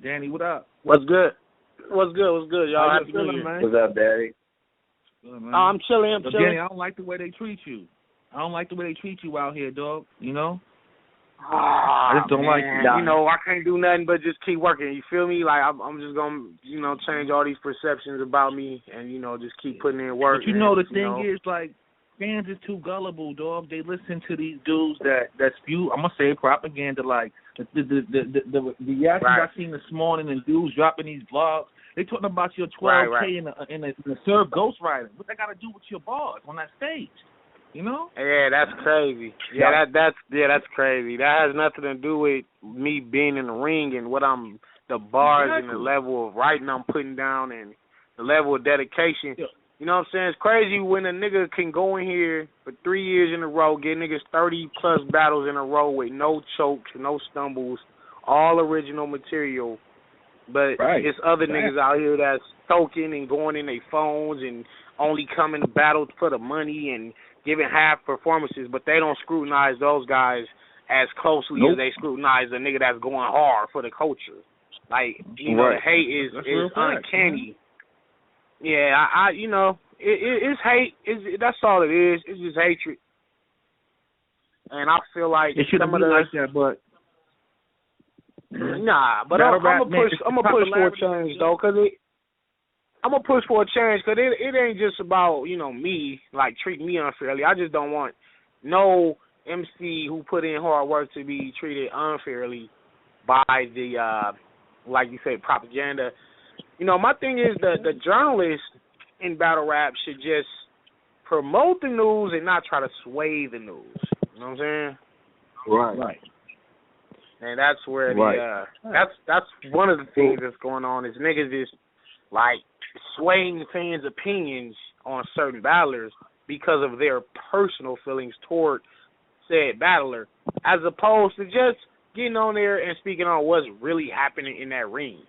Danny, what up? What's good? What's good? What's good, y'all? How Happy you New feeling, Year. man? What's up, Daddy? Good, man. I'm chilling. I'm But chilling. Danny, I don't like the way they treat you. I don't like the way they treat you out here, dog. You know? I just don't like it. You know, I can't do nothing but just keep working. You feel me? Like I'm just gonna, change all these perceptions about me, and just keep putting in work. But you know the thing is, like, fans is too gullible, dog. They listen to these dudes that spew. I'm gonna say propaganda, like the reactions right. I seen this morning and dudes dropping these vlogs. They talking about your 12K right. in a serve ghostwriting. What that got to do with your bars on that stage? You know? Yeah, that's crazy. Yeah, that's crazy. That has nothing to do with me being in the ring and the bars and the level of writing I'm putting down and the level of dedication. Yeah. You know what I'm saying? It's crazy when a nigga can go in here for 3 years in a row, get niggas 30-plus battles in a row with no chokes, no stumbles, all original material. But it's other niggas out here that's choking and going in their phones and only coming to battle for the money and giving half performances, but they don't scrutinize those guys as closely as they scrutinize a nigga that's going hard for the culture. Like, the hate is uncanny. Yeah, it's hate. That's all it is. It's just hatred. And I feel like it shouldn't be like that, but nah. But I'm gonna push for a change though, I'm gonna push for a change because it ain't just about me like treating me unfairly. I just don't want no MC who put in hard work to be treated unfairly by the like you said, propaganda. My thing is the journalists in battle rap should just promote the news and not try to sway the news. You know what I'm saying? Right. And that's where that's one of the things that's going on is niggas is like swaying fans' opinions on certain battlers because of their personal feelings toward said battler, as opposed to just getting on there and speaking on what's really happening in that ring.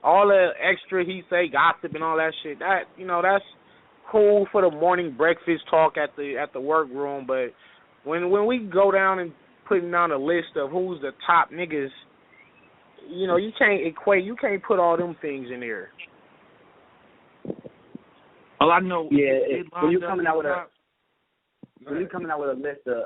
All the extra he say gossip and all that shit, that that's cool for the morning breakfast talk at the workroom, but when we go down and putting down a list of who's the top niggas, you can't put all them things in there. All I know, when you're coming out with a list of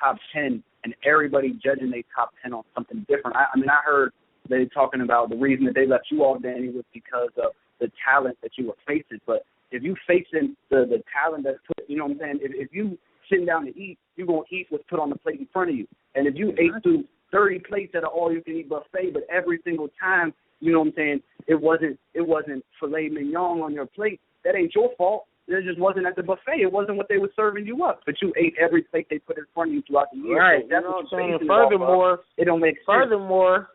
top 10 and everybody judging their top 10 on something different. I heard they talking about the reason that they left you off, Danny, was because of the talent that you were facing. But if you facing the talent that's put, you know what I'm saying? If you sitting down to eat, you're gonna eat what's put on the plate in front of you. And if you ate through 30 plates at an all-you-can-eat buffet, but every single time, you know what I'm saying, it wasn't filet mignon on your plate, that ain't your fault. It just wasn't at the buffet. It wasn't what they were serving you up. But you ate every plate they put in front of you throughout the year. Right. So that's what I'm saying. Furthermore, it don't make sense. Furthermore,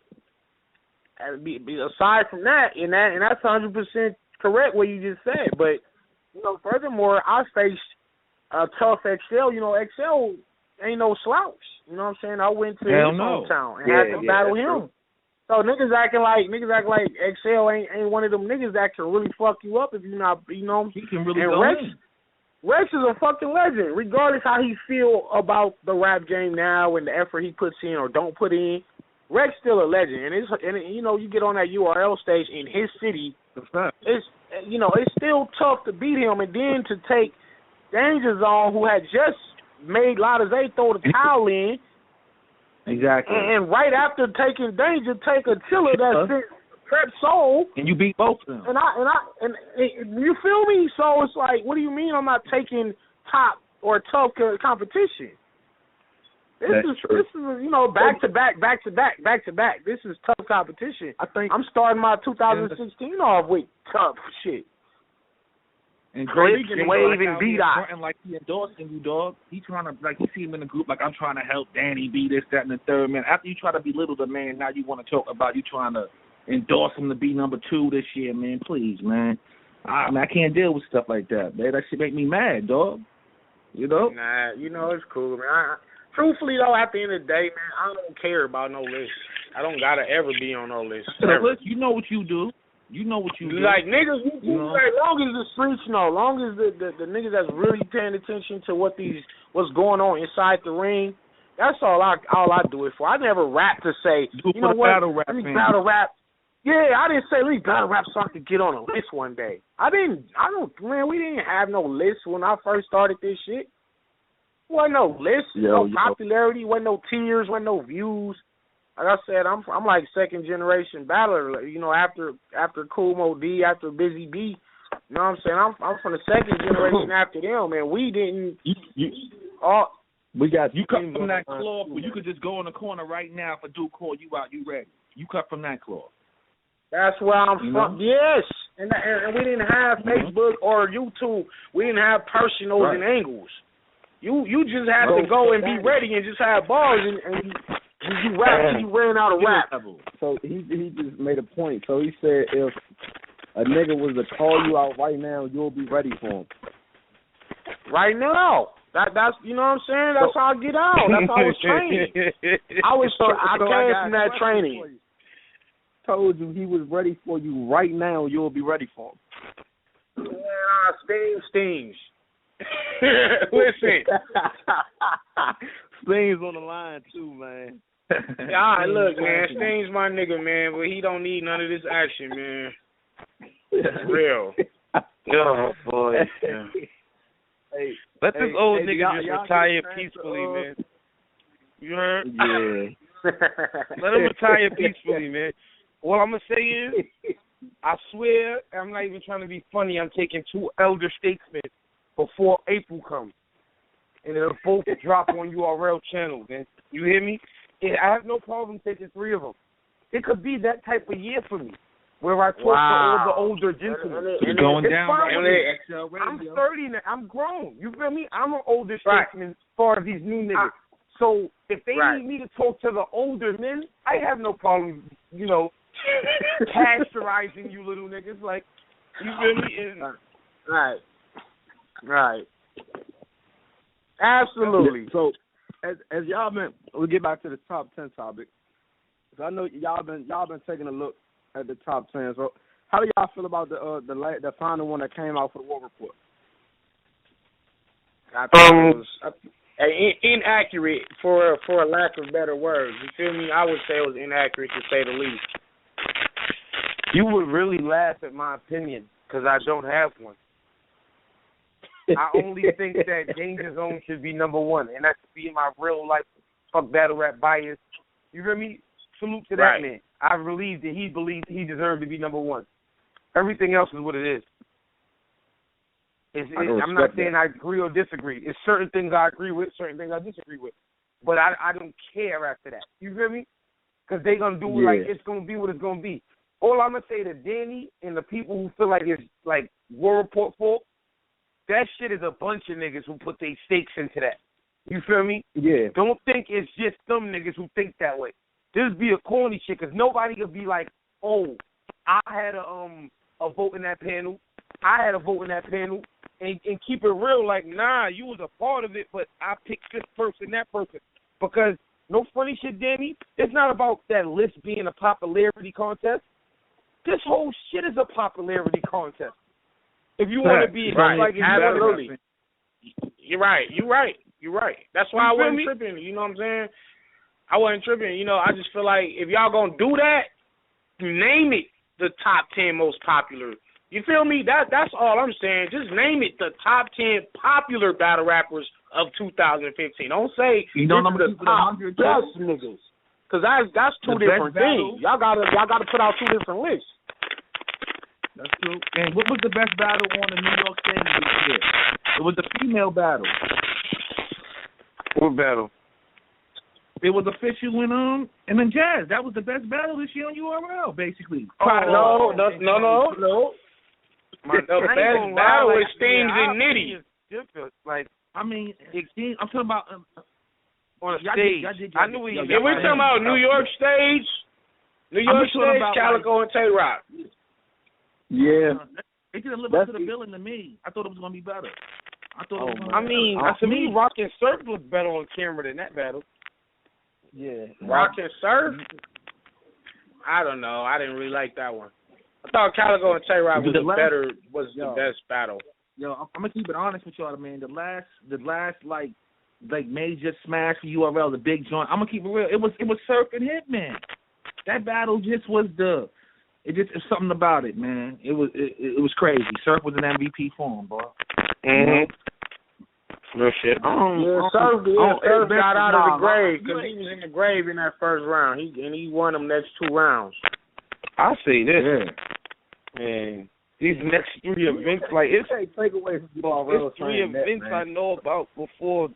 aside from that, and that's 100% correct what you just said. But furthermore, I faced a tough Xciled. Xciled ain't no slouch. You know what I'm saying? I went to his hometown and had to battle him. True. So niggas acting like Xciled ain't one of them niggas that can really fuck you up if you're not, He can really and go Rex is a fucking legend, regardless how he feel about the rap game now and the effort he puts in or don't put in. Rex still a legend, and you get on that URL stage in his city. It's still tough to beat him, and then to take Danger Zone, who had just made Latazé throw the towel in. Exactly. And right after taking Danger, take Attila that sent Prep Soul. And you beat both of them. And you feel me? So it's like, what do you mean I'm not taking top or tough competition? This is back to back. This is tough competition. I think I'm starting my 2016 off with tough shit. And Drake and Wave and B-Dot. Like he endorsing you, dog. He trying to, you see him in the group, like, I'm trying to help Danny be this, that, and the third, man. After you try to belittle the man, now you want to talk about you trying to endorse him to be number 2 this year, man. Please, man. I can't deal with stuff like that, man. That shit make me mad, dog. Nah, it's cool, man. Truthfully, though, at the end of the day, man, I don't care about no list. I don't got to ever be on no list. You know what you do. You know what you do. Like, niggas, like, long as the streets know, long as the niggas that's really paying attention to what's going on inside the ring, that's all I do it for. I never rap to say, let me battle rap. Yeah, I didn't say let me battle rap so I could get on a list one day. We didn't have no list when I first started this shit. Wasn't no list, no popularity, wasn't no tiers, wasn't no views. Like I said, I'm like second generation battler. You know, after Cool Mo D, after Busy B. You know what I'm saying? I'm from the second generation after them, and we didn't. We got you cut from that cloth where you could just go in the corner right now if a dude call you out, you ready. You cut from that cloth. That's where I'm from. Yes, and we didn't have Facebook or YouTube. We didn't have personals and angles. You just had to go and be ready and just have bars and you rap till you ran out of rap. So he just made a point. So he said if a nigga was to call you out right now, you'll be ready for him. Right now. That's you know what I'm saying? That's how I get out. That's how I was trained. I came from that training. Told you he was ready for you right now, you'll be ready for him. Stings. Listen. Stings on the line too, man. Look, man, Stings my nigga, man, but he don't need none of this action, man. Real. Oh boy. Yeah. Hey, let this old nigga just retire peacefully, man. You heard? Yeah. Let him retire peacefully, man. All I'm going to say is, I swear, I'm not even trying to be funny, I'm taking 2 elder statesmen before April comes. And they'll both drop on URL channels, man. You hear me? I have no problem taking 3 of them. It could be that type of year for me, where I talk to all the older gentlemen. It's going down right on I'm 30 now. I'm grown. You feel me? I'm an older statesman as far as these new niggas. So if they need me to talk to the older men, I have no problem, you know, pasteurizing you little niggas. Like, you feel me? Right. Absolutely. So as y'all been, we'll get back to the top 10 topic. So I know y'all been taking a look at the top 10. So how do y'all feel about the final one that came out for the War Report? I thought it was inaccurate for a lack of better words. You feel me? I would say it was inaccurate to say the least. You would really laugh at my opinion because I don't have one. I only think that Danger Zone should be number 1, and that's be my real life fuck battle rap bias. You hear me? Salute to that man. I believe that he believed he deserved to be number 1. Everything else is what it is. I'm not saying I agree or disagree. It's certain things I agree with, certain things I disagree with. But I don't care after that. You feel me? Because they're going to do like it's going to be what it's going to be. All I'm going to say to Danny and the people who feel like it's like War Report fault, that shit is a bunch of niggas who put their stakes into that. You feel me? Yeah. Don't think it's just some niggas who think that way. This be a corny shit because nobody could be like, oh, I had a vote in that panel. I had a vote in that panel. And keep it real, like, nah, you was a part of it, but I picked this person, that person. Because, no funny shit, Danny, it's not about that list being a popularity contest. This whole shit is a popularity contest. If you want to be like absolutely. You're right. That's why I wasn't tripping. You know what I'm saying? I wasn't tripping. You know, I just feel like if y'all gonna do that, name it the top 10 most popular. You feel me? That's all I'm saying. Just name it the top 10 popular battle rappers of 2015. Don't say you know the top best niggas, because that's 2 different things. Y'all gotta put out 2 different lists. That's true. And what was the best battle on the New York stage this year? It was the female battle. What battle? It was official and then Jazz. That was the best battle this year on URL, basically. No. The best battle is Stings and Nitty. Like, I mean, I'm talking about on a stage. I knew we. If we're talking about New York stage, Calico and Tay Rock. Yeah. It didn't live up to the billing to me. I thought it was going to be better. To me, Rock and Surf looked better on camera than that battle. Yeah. Rock and Surf? I don't know. I didn't really like that one. I thought Calico and Tay Rock was the best battle. Yo, I'm gonna keep it honest with y'all, man. The last like major smash for URL, the big joint. I'm gonna keep it real. It was Surf and Hitman. That battle just was it's something about it, man. It was crazy. Surf was an MVP for him, boy. Mm-hmm. Real shit. Surf got out of the grave because he was in the grave in that first round. He won them next 2 rounds. I say this. Yeah. Man, these next 3 events, like it's take away from it's 3 events I know about before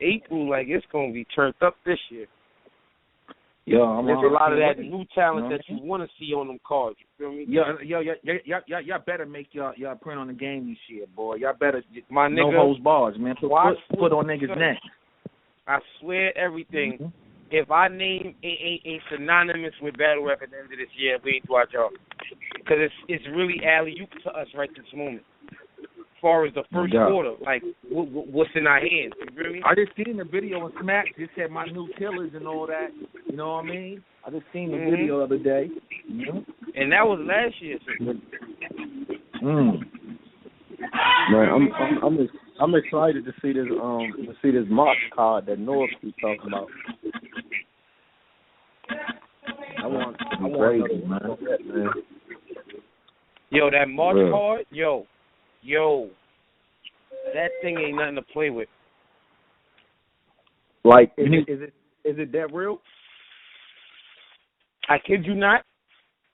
April. Like it's gonna be turned up this year. Yo, there's a lot of that new talent that you want to see on them cards. You feel me? Y'all better make y'all print on the game this year, boy. Y'all better my nigga, no holds bars, man. Put on niggas' neck. I swear everything. Mm-hmm. If our name ain't synonymous with battle rap at the end of this year, we ain't to watch y'all. Because it's really alley-oop to us right this moment. As far as the first quarter, like what's in our hands, you feel me? I just seen the video of Smack. Just had my new killers and all that. You know what I mean? I just seen the video the other day. Mm-hmm. And that was last year. Man, I'm excited to see this March card that North keeps talking about. I want crazy, man. Yo, that March card, yo, that thing ain't nothing to play with. Like, is it that real? I kid you not,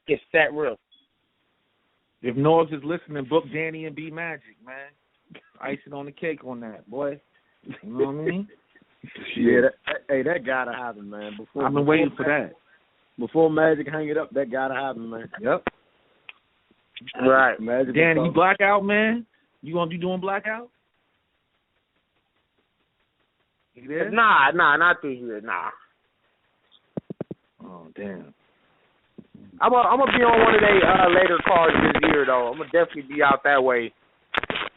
it's that real. If North is listening, book Danny and B Magic, man. Icing on the cake on that, boy. You know what I mean? Yeah, that gotta happen, man. I've been waiting for that. Before Magic hang it up, that gotta happen, man. Yep. Right. Magic Danny, you blackout, man? You gonna be doing blackout? You there? Nah, not this year, nah. Oh, damn. I'm gonna be on one of their later cards this year, though. I'm gonna definitely be out that way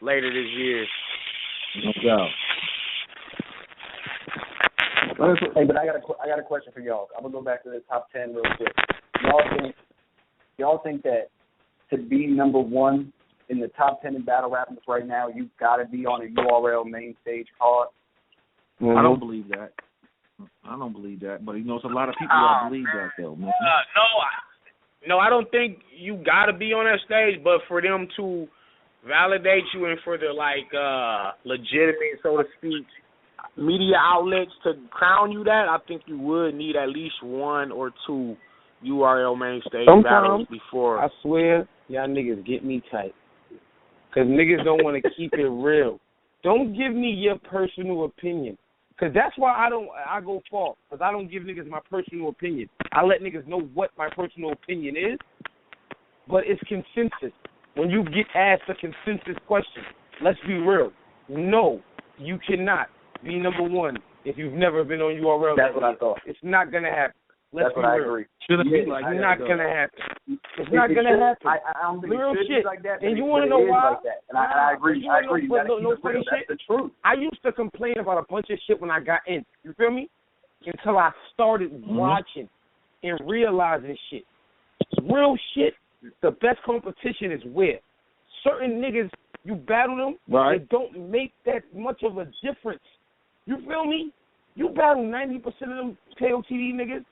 later this year. No doubt. Hey, but I got a question for y'all. I'm gonna go back to the top 10 real quick. Y'all think that to be number 1 in the top 10 in battle rappers right now, you've got to be on a URL main stage card? Mm-hmm. I don't believe that. But you know, it's a lot of people that believe that, though, man. No, I don't think you got to be on that stage, but for them to validate you and for the legitimate, so to speak, media outlets to crown you that, I think you would need at least 1 or 2 URL main stage battles before. I swear, y'all niggas get me tight. Because niggas don't want to keep it real. Don't give me your personal opinion. Because that's why I go far. Because I don't give niggas my personal opinion. I let niggas know what my personal opinion is. But it's consensus. When you get asked a consensus question, let's be real. No, you cannot be number 1 if you've never been on URL. That's what I thought. It's not going to happen. That's what I agree. Shouldn't be like that. It's not going to happen. It's not going to happen. I don't think real it should shit. be like that. And you want to know why? Like that. And I agree. I agree. No funny shit. That's the truth. I used to complain about a bunch of shit when I got in. You feel me? Until I started watching and realizing shit. Real shit. The best competition is where certain niggas, you battle them, they don't make that much of a difference. You feel me? You battle 90% of them KOTD niggas.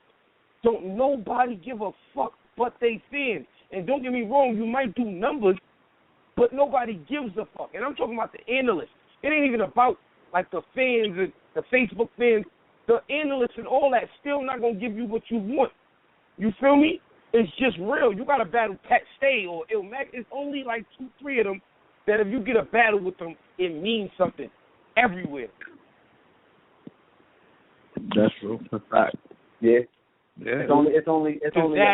Don't nobody give a fuck but they fans. And don't get me wrong, you might do numbers, but nobody gives a fuck. And I'm talking about the analysts. It ain't even about like the fans and the Facebook fans. The analysts and all that still not gonna give you what you want. You feel me? It's just real. You gotta battle Pat Stay or Il Mac. It's only like 2-3 of them that if you get a battle with them, it means something everywhere. That's true. That's right. Yeah. Yeah. It's only a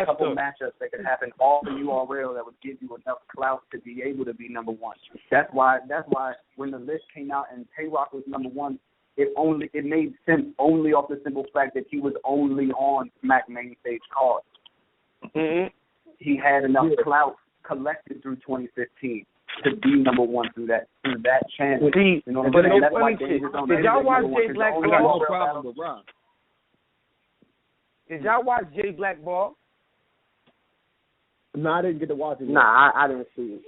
couple matchups that could happen all the URL that would give you enough clout to be able to be number 1. That's why when the list came out and Tay-Rock was number 1, it made sense only off the simple fact that he was only on Smack main stage cards. Mm-hmm. He had enough clout collected through 2015 to be number 1 through that channel. See, you know what but I'm saying? no funny shit. Did y'all watch Jay Blackball? Did y'all watch Jay Blackball? No, I didn't get to watch it. Nah, I didn't see it.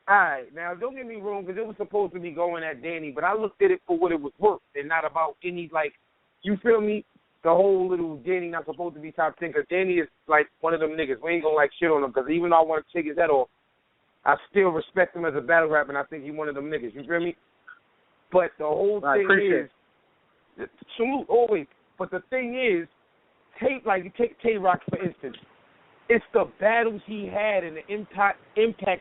All right, now don't get me wrong, because it was supposed to be going at Danny, but I looked at it for what it was worth and not about any, like, you feel me? the whole little Danny not supposed to be top 10 because Danny is like one of them niggas. We ain't gonna like shit on him because even though I want to take his head off, I still respect him as a battle rapper and I think he's one of them niggas. You feel me? But the whole thing is, salute always. But the thing is, take Tay-Rock for instance. It's the battles he had and the impact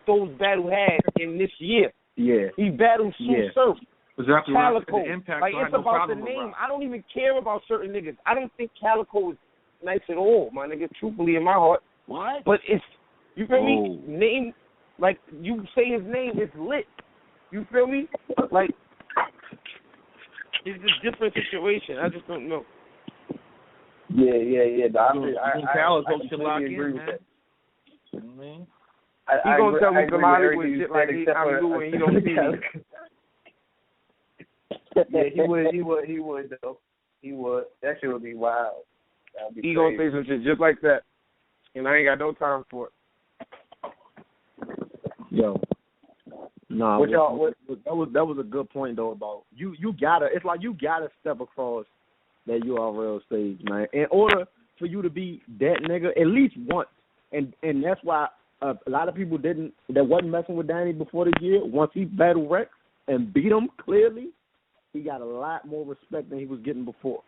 those battles had in this year. Yeah. He battled Sue Surf. Exactly. Calico. The impact, like, it's about the name. I don't even care about certain niggas. I don't think Calico is nice at all, my nigga, truthfully in my heart. What? But it's, you feel me? Name, like, you say his name, it's lit. You feel me? Like, it's a different situation. I just don't know. Yeah. I completely agree with man. that. You know what I mean? He's going to tell me some Hollywood shit like I'm doing, he don't see me. Yeah, he would though. He would. That shit would be wild. He gonna say some shit just like that, and I ain't got no time for it. Yo, nah, what that was a good point though about you gotta. It's like you gotta step across that URL stage, man, in order for you to be that nigga at least once, and that's why a lot of people that wasn't messing with Danny before this year. Once he battled Rex and beat him clearly, he got a lot more respect than he was getting before.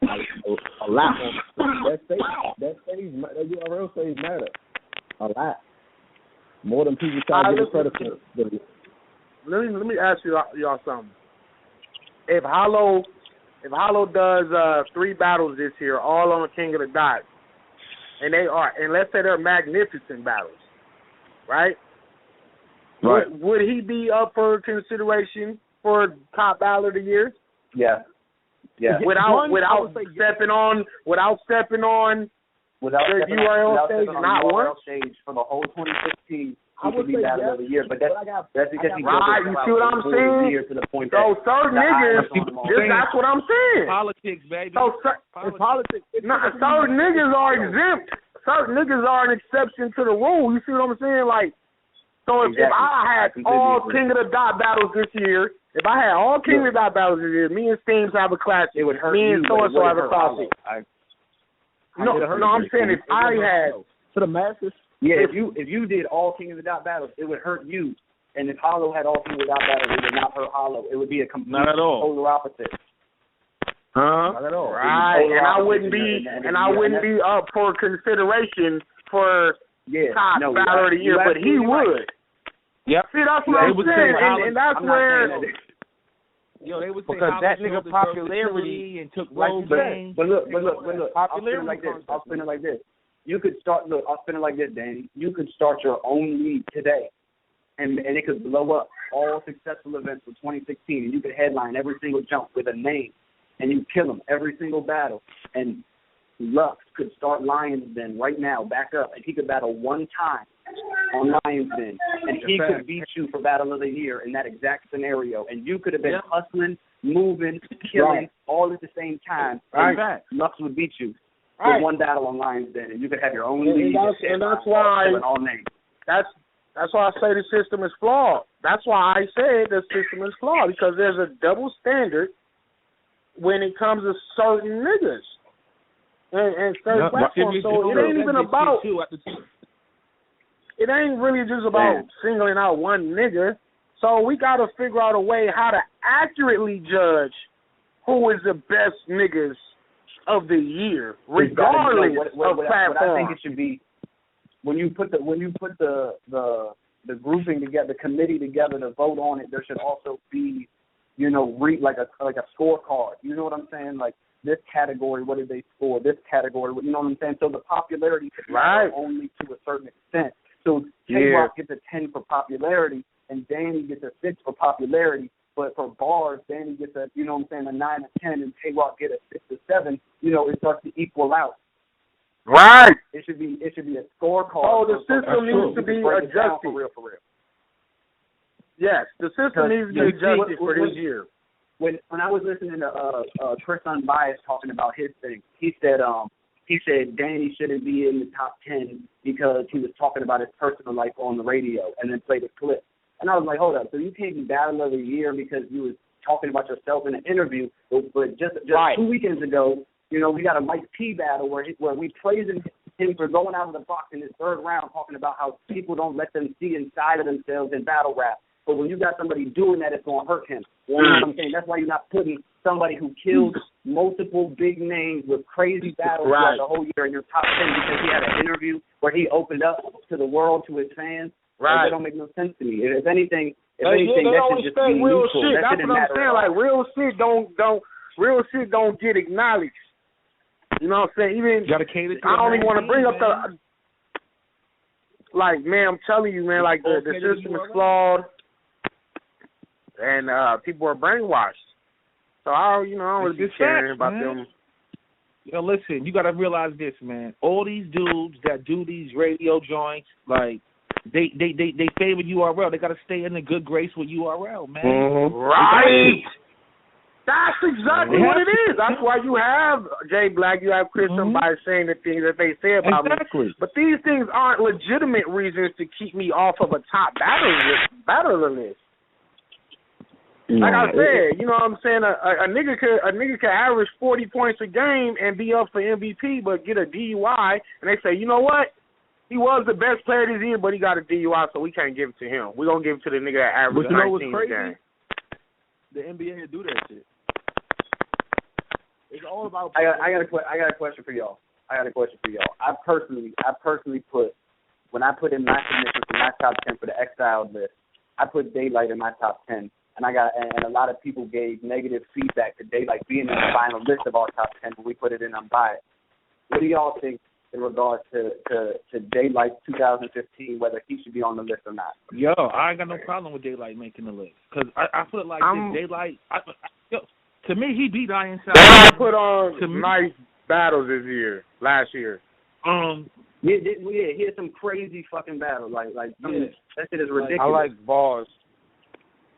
A lot more. That URL stage matter. A lot. More than people try to give credit for. Let me ask y'all something. If Hollow does 3 battles this year, all on King of the Dot, and let's say they're magnificent battles, right? Right. Would he be up for consideration for top battle of the year? Yeah. Without stepping on the URL stage, not one stage for the whole 2016. He could be battle of the year, but that's because he right. You see what I'm saying? To the point so certain niggas, that's what I'm saying. Politics, baby. So politics. Certain niggas are exempt. Certain niggas are an exception to the rule. You see what I'm saying? Like, so if I had all King of the Dot battles this year, if I had all King of the Dot battles this year, me and Steams have a classic. It would hurt me you, and so and so have a classic. No, I'm saying if I had to the masses. Yeah, if you did all King of the Dot battles, it would hurt you. And if Hollow had all King of the Dot battles, it would not hurt Hollow. It would be a complete polar opposite. Not at all. Right, and I wouldn't be up for consideration for top battle of the year, but he would. Yep. See, that's what I'm saying, and that's where. They would say because that nigga popularity and took but look. Popularity. I'll spin it like this. You could start. Look, I'll spin it like this, Danny. You could start your own league today, and it could blow up all successful events for 2016, and you could headline every single jump with a name, and you kill them every single battle. And Lux could start Lions Den right now, back up, and he could battle one time on Lions Den, and he could beat you for Battle of the Year in that exact scenario, and you could have been hustling, moving, killing all at the same time, and Lux would beat you. For one battle on Lions Den, and you could have your own league. And that's why all names. That's why I say the system is flawed. That's why I say the system is flawed, because there's a double standard when it comes to certain niggas and certain platforms. So it ain't even about. It ain't really just about singling out one nigga. So we got to figure out a way how to accurately judge who is the best niggas of the year, regardless of platform. What I think it should be, when you put the grouping together, the committee together to vote on it, there should also be, like a scorecard. You know what I'm saying? Like, this category, what did they score? This category, you know what I'm saying? So the popularity could be only to a certain extent. So K-Rock gets a 10 for popularity, and Danny gets a 6 for popularity. But for bars, Danny gets a, a 9 or 10, and K-Rock get a 6 or 7. It starts to equal out. Right. It should be a scorecard. Oh, the system needs to be adjusted. For real. Yes, the system needs to be adjusted for this year. When I was listening to Chris Unbiased talking about his thing, he said Danny shouldn't be in the top 10 because he was talking about his personal life on the radio, and then played a clip. And I was like, hold up, so you can't be Battle of the Year because you was talking about yourself in an interview. But just right. 2 weekends ago, you know, we got a Mike P battle where we praising him for going out of the box in his third round, talking about how people don't let them see inside of themselves in battle rap. But when you got somebody doing that, it's going to hurt him. You know what I'm saying? That's why you're not putting somebody who killed multiple big names with crazy battles throughout the whole year in your top 10 because he had an interview where he opened up to the world, to his fans. Right. That don't make no sense to me. If anything, they that don't should just be real neutral. shit. That That's what I'm saying. Like real shit don't get acknowledged. You know what I'm saying? Even I don't even want to bring up the. Like, man, I'm telling you, man. Like the system is flawed, and people are brainwashed. So I don't really be caring about them. Yo, listen, you got to realize this, man. All these dudes that do these radio joints, like, they favor URL. They got to stay in the good grace with URL, man. Mm-hmm. Right. That's exactly what it is. That's why you have Jay Black, you have Chris somebody saying the things that they say about me. But these things aren't legitimate reasons to keep me off of a top battler list. Like I said, you know what I'm saying? A nigga could average 40 points a game and be up for MVP, but get a DUI, and they say, you know what? He was the best player this year, but he got a DUI, so we can't give it to him. We're gonna give it to the nigga that averaged 19 a game. The NBA do that shit. It's all about. I got a question for y'all. I personally put, when I put in my submissions for my top 10 for the Xciled list, I put Daylight in my top 10, and a lot of people gave negative feedback to Daylight being in the final list of our top 10 when we put it in unbiased. What do y'all think in regards to Daylight 2015, whether he should be on the list or not? Yo, I ain't got no problem with Daylight making the list, because I feel like Daylight. To me, he beat Iron Side. I put on nice battles last year. Yeah, he had some crazy fucking battles. That shit is ridiculous. I like bars.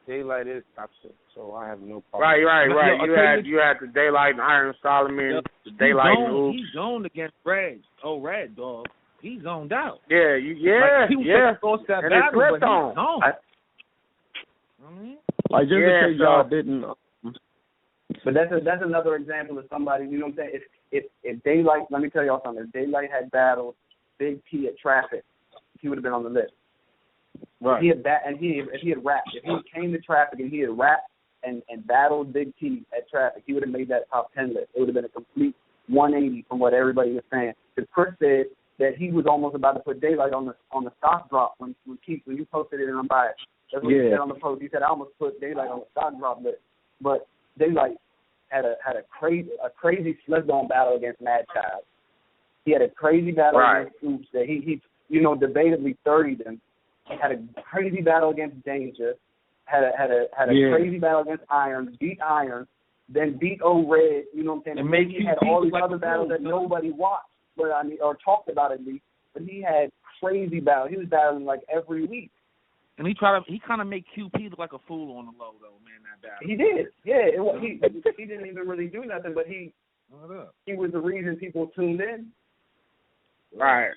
Daylight is top 6, so I have no problem. Right. You had the Daylight and Iron Solomon, the Daylight and Oops. He zoned against Red. Oh, Red, dog. He zoned out. Yeah. He was that and battle, it slipped but on. Like, just in case y'all didn't. But that's another example of somebody, you know what I'm saying? If Daylight, let me tell y'all something. If Daylight had battled Big T at Traffic, he would have been on the list. Right. If he had rapped, if he came to Traffic and he had rapped and battled Big T at Traffic, he would have made that top 10 list. It would have been a complete 180 from what everybody was saying. Because Chris said that he was almost about to put Daylight on the stock drop when you posted it in Unbiased. That's what he said on the post. He said, I almost put Daylight on the stock drop list. But Daylight had a crazy slip-on battle against Mad Child. He had a crazy battle against Oops that he debatably 30'd him. Had a crazy battle against Danger. Had a crazy battle against Iron. Beat Iron. Then beat O-Red. You know what I'm saying? And maybe he had all these other battles that nobody watched, or talked about at least. But he had crazy battles. He was battling like every week. And he kind of made QP look like a fool on the low, though, man, that battle. He did. Yeah. He didn't even really do nothing, but he was the reason people tuned in. Right.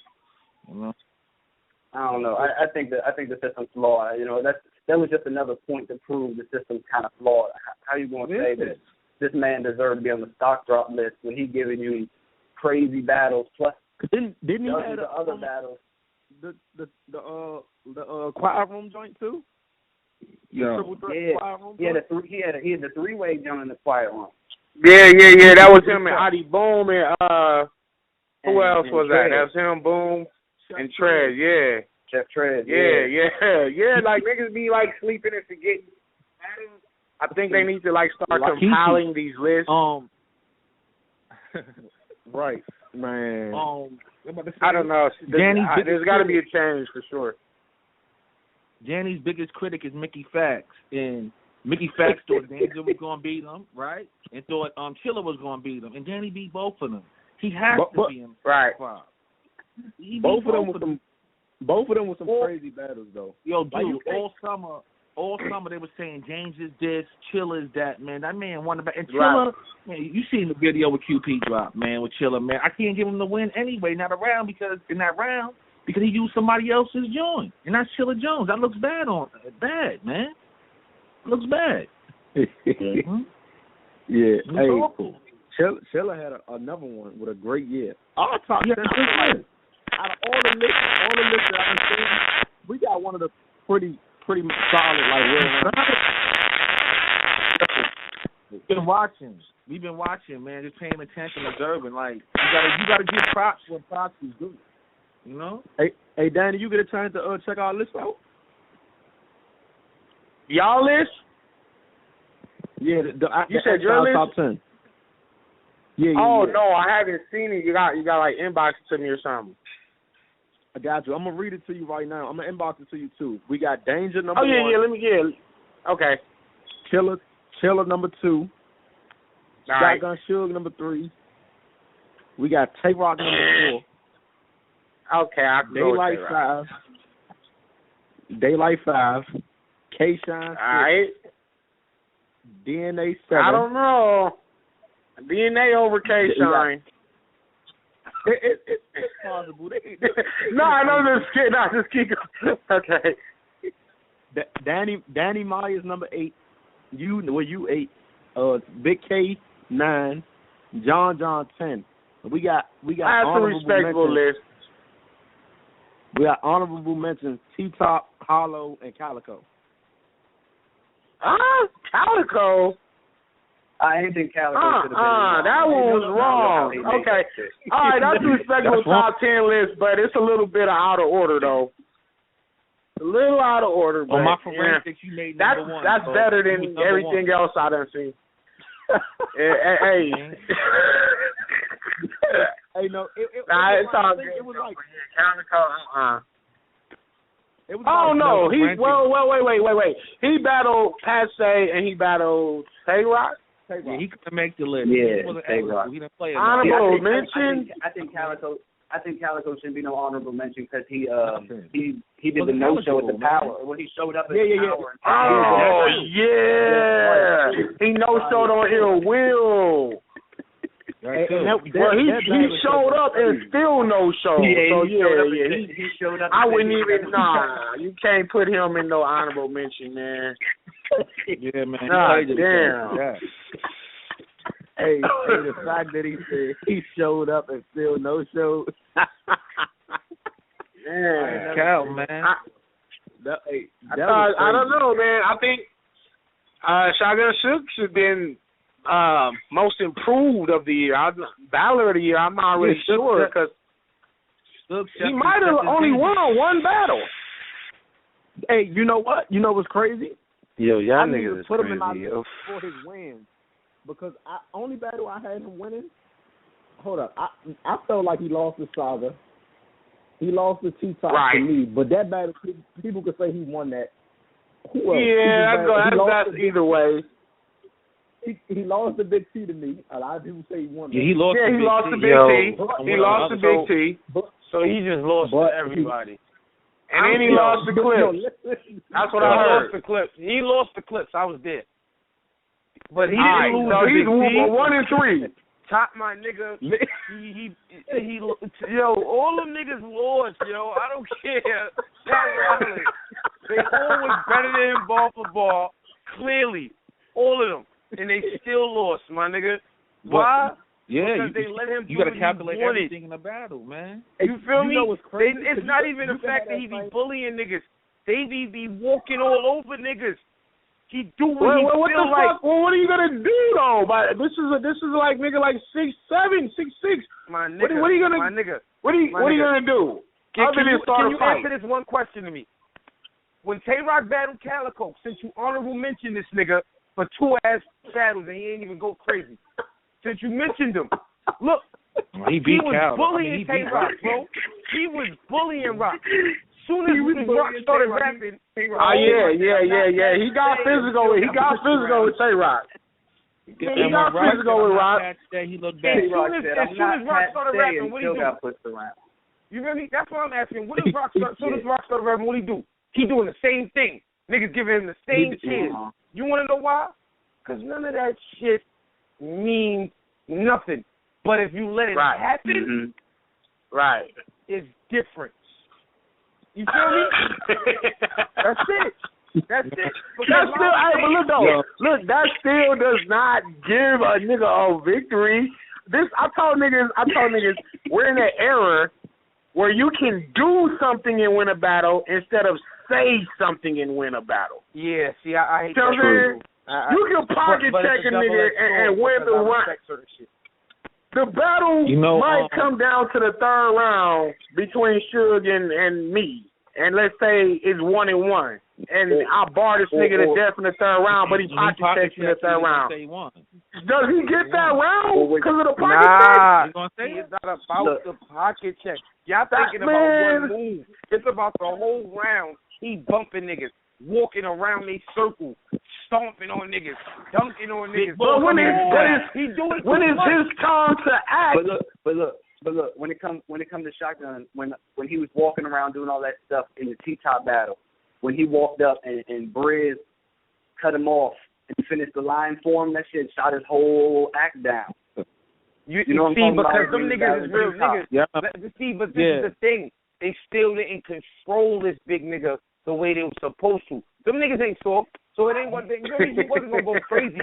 I don't know. I think the system's flawed. You know, that was just another point to prove the system's kind of flawed. How you going to say that this man deserved to be on the stock drop list when he giving you crazy battles plus didn't he have the other battles? The quiet room joint too? Yeah. He had the three-way joint in the quiet room. Yeah. That was him and Adi Boom and who else was that? That was him, Boom, and Trez. Yeah. Chef Trez. Yeah. Like niggas be like sleeping and forgetting. I think they need to like start compiling these lists. Right, man. I don't know. There's got to be a change for sure. Danny's biggest critic is Mickey Fax, and Mickey Fax thought Danger was going to beat him, right? And thought Chilla was going to beat him, and Danny beat both of them. He has to be in five. Both of them with some crazy battles though. Yo, dude, all summer they were saying James is this, Chilla is that, man. That man won the battle. And Chilla, man, you seen the video with QP drop, man, with Chilla, man. I can't give him the win anyway, because he used somebody else's joint. And that's Chilla Jones. That looks bad, man. It looks bad. Mm-hmm. Yeah. It's Hey, awful. Chilla had another one with a great year. Our top 10 like, out of all the lists that I've seen, we got one of the pretty solid, like, We've been watching, man, just paying attention, observing. Like, you gotta give props when props is due. You know? Hey, Danny, you get a chance to check our list out? Y'all list? Yeah, you said your list? Top 10. Yeah. Oh no, I haven't seen it. You got like inbox it to me or something. I got you. I'm gonna read it to you right now. I'm gonna inbox it to you too. We got Danger number 1. Okay. Chiller number 2. Shotgun Suge number 3. We got Tay Rock number 4. Okay, I can go Daylight with 5. Daylight 5. K-Shine 6. All right. DNA 7. I don't know. DNA over K-Shine. It's possible. No, I know this. Just keep going. Okay. Danny Myers number 8. You 8. Big K 9. John 10. We got That's a honorable respectable mentions. list. We got honorable mentions: T-Top, Hollow, and Calico. Calico. I didn't think Calico should have been. That one was wrong. Okay. All right, that's a respectable top 10 list, but it's a little bit out of order, thoe. A little out of order, but my forensics, you made that's number 1. That's better than everything else I done seen. Hey. Hey, no, it's all good. It was like Calico. It was Oh no, wait. He battled Passe and he battled Tay Rock. Yeah, he couldn't make the list. Yeah, he wasn't Tay eligible. Rock. He didn't play Honorable enough. mention. I think Calico. I think Calico shouldn't be no honorable mention because he did Wasn't the no show at the eligible, man. Power when he showed up at Yeah. the Power. Oh yeah, he no showed on Ill Will. He showed up and still no show. He showed up. I wouldn't even. Nah, you can't put him in no honorable mention, man. Yeah, man. Damn. Hey, the fact that he said he showed up and still no show. Yeah, Cal, man. I don't know, man. I think Shotgun Shook should have been most improved of the year. Battler of the year, I'm not really sure because he might have only won one battle. Hey, you know what? You know what's crazy? Yo, y'all I didn't niggas even is put him in my crazy, list yo. for his wins because only battle I had him winning. Hold up, I felt like he lost the Saga. He lost the T-Top to me, but that battle, people could say he won that. That's either way. He lost the Big T to me. A lot of people say he won that. Yeah, he lost the Big T. He lost the Big T. So he just lost to everybody. And then he lost the Clips. That's what I heard. He lost the Clips. I was there. But he didn't lose the Big T. He's 1 and 3. Top my nigga. He yo, all them niggas lost, yo. I don't care. They all was better than him ball for ball. Clearly. All of them. And they still lost, my nigga. Why? Yeah, because they let him do you got to what calculate he wanted. everything in the battle, man. You feel me? Know what's crazy? It's not even the fact that he be bullying niggas. They be walking all over niggas. He do what he feel like. Well, what are you gonna do though? But this is like nigga like 6'7", 6'6". My nigga, what are you gonna? My nigga. What are you gonna do? Can you answer this one question to me? When Tay-Rock battled Calico, since you honorable mentioned this nigga for 2 ass battles and he ain't even go crazy. Since you mentioned him, look, he was Cal. Bullying Tay-Rock, bro. He was bullying Rock. Soon as Rock started rapping, yeah. He got physical. He got physical with Tay-Rock. He got physical with Rock. He looked bad. As soon as Rock started rapping, what he do? You feel me? That's what I'm asking. What does Rock start? As soon as Rock started rapping, what he do? He doing the same thing. Niggas giving him the same chance. You want to know why? Because none of that shit means nothing. But if you let it happen, it's different. You feel me? That's it. That's it. That still, hey, but look though, look, that still does not give a nigga a victory. I told niggas, we're in an era where you can do something and win a battle instead of say something and win a battle. Yeah, see, I hate that. You can pocket check a nigga and win the round. The battle might come down to the third round between Suge and me. And let's say it's 1-1. And I bar this nigga to death in the third round, but he pocket checks in the third round. Does he get that round because of the pocket check? It's not about the pocket check. Y'all thinking about one move. It's about the whole round. He bumping niggas, walking around a circle, stomping on niggas, dunking on niggas. But when it's his time to act. But look, when it comes to Shotgun, when he was walking around doing all that stuff in the T-top battle, when he walked up and Briz cut him off and finished the line for him, that shit shot his whole act down. You know see, because them niggas is real niggas. Yeah. See, but this is the thing. They still didn't control this big nigga the way they were supposed to. Them niggas ain't soft, so it ain't what they. He wasn't gonna go crazy.